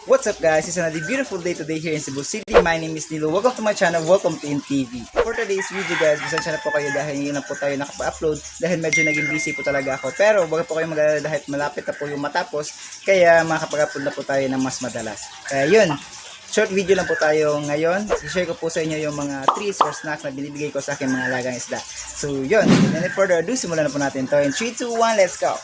What's up guys? It's another beautiful day today here in Cebu City. My name is Nilo. Welcome to my channel. Welcome to InTV. For today's video guys, pasensya na po kayo dahil ngayon na po tayo nakapa-upload dahil medyo naging busy po talaga ako. Pero wag po kayong mag-alala dahil malapit na po yung matapos kaya makakapag-upload na po tayo ng mas madalas. Kaya yun, short video lang po tayo ngayon. I-share ko po sa inyo yung mga treats or snacks na binibigay ko sa aking mga alagang isda. So yun, without further ado, simulan na po natin to. In 3, 2, 1, let's go!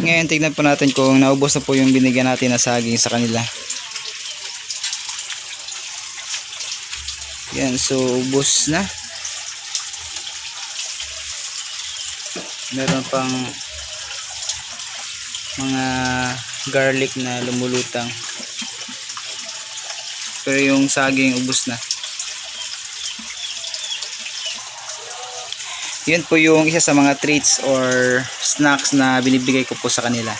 Ngayon tignan po natin kung naubos na po yung binigyan natin na saging sa kanila. Yan, so ubos na. Meron pang mga garlic na lumulutang. Pero yung saging ubos na. Yun po yung isa sa mga treats or snacks na binibigay ko po sa kanila.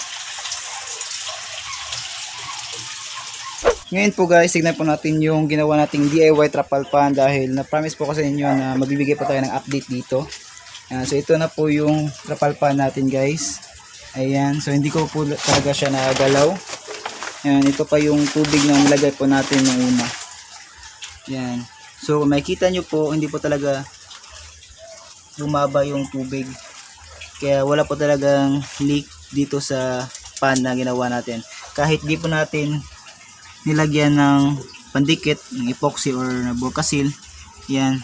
Ngayon po guys, tignan po natin yung ginawa nating DIY trapal pan dahil na-promise po ko sa inyo na magbibigay po tayo ng update dito. So ito na po yung trapal pan natin guys. Ayan, so hindi ko po talaga siya nagalaw. Ayan, ito pa yung tubig na nilagay po natin nung una. Ayan, so makikita nyo po, hindi po talaga bumaba yung tubig, kaya wala po talagang leak dito sa pan na ginawa natin. Kahit di po natin nilagyan ng pandikit, ng epoxy or na bulkasil, yan,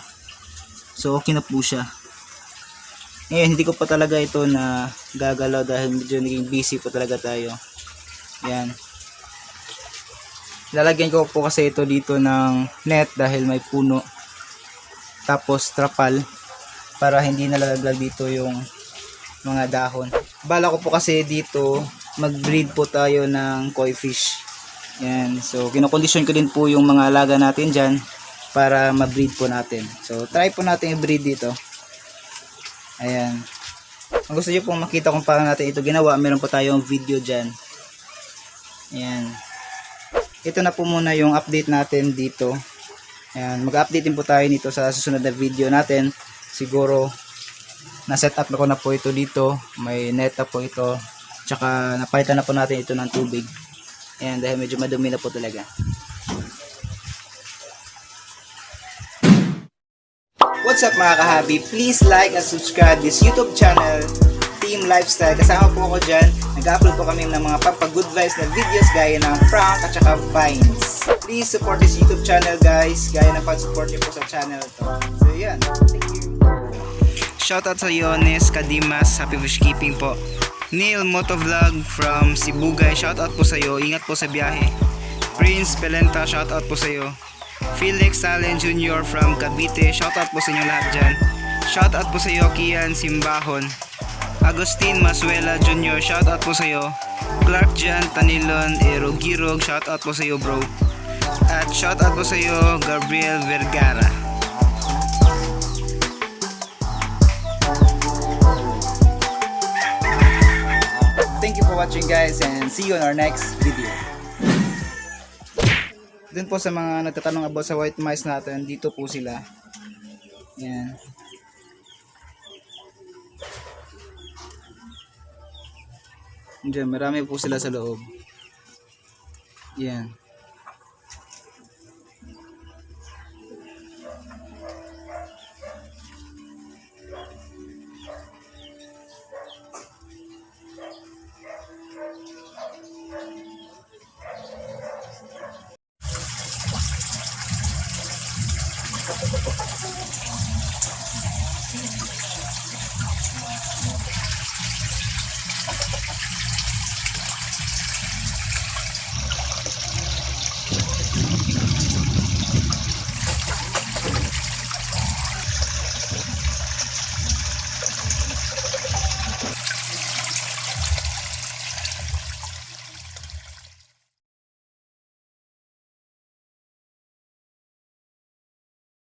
So okay na po siya. Ngayon hindi ko pa talaga ito na gagalaw dahil medyo naging busy po talaga tayo. Yan. Lalagyan ko po kasi ito dito ng net dahil may puno. Tapos trapal para hindi nalaglag dito yung mga dahon. Bala ko po kasi dito mag-breed po tayo ng koi fish. Yan. So kinokondisyon ko din po yung mga alaga natin dyan para ma-breed po natin. So try po natin i-breed dito. Ayan. Kung gusto nyo pong makita kung paano natin ito ginawa, meron po tayong video dyan. Ayan. Ito na po muna yung update natin dito. Ayan. Mag-update din po tayo nito sa susunod na video natin. Siguro, na-set up na ko na po ito dito. May net na po ito. Tsaka, napalitan na po natin ito ng tubig. Ayan. Dahil medyo madumi na po talaga. What's up mga kaHobby? Please like and subscribe this YouTube channel, Team Lifestyle. Kasama po ako dyan. Nag-upload po kami ng mga good vibes na videos gaya ng prank at saka vines. Please support this YouTube channel guys. Gaya ng pag-support niyo po sa channel to. So yan. Thank you. Shoutout sa Yones, Kadimas, Happy Fish Keeping po. Neil Motovlog from Sibugay. Shoutout po sa iyo. Ingat po sa biyahe. Prince Pelenta. Shoutout po sa iyo. Felix Salen Jr. from Cavite. Shoutout po sa inyo lahat dyan. Shoutout po sa iyo Kian Simbahon. Agustin Masuela Jr. Shoutout po sa iyo. Clark Jan Tanilon Erogirog. Shoutout po sa iyo bro. At shoutout po sa iyo Gabriel Vergara. Thank you for watching guys and see you on our next video. Dun po sa mga nagtatanong about sa white mice natin, dito po sila. Yan. Diyan, marami po sila sa loob. Yan.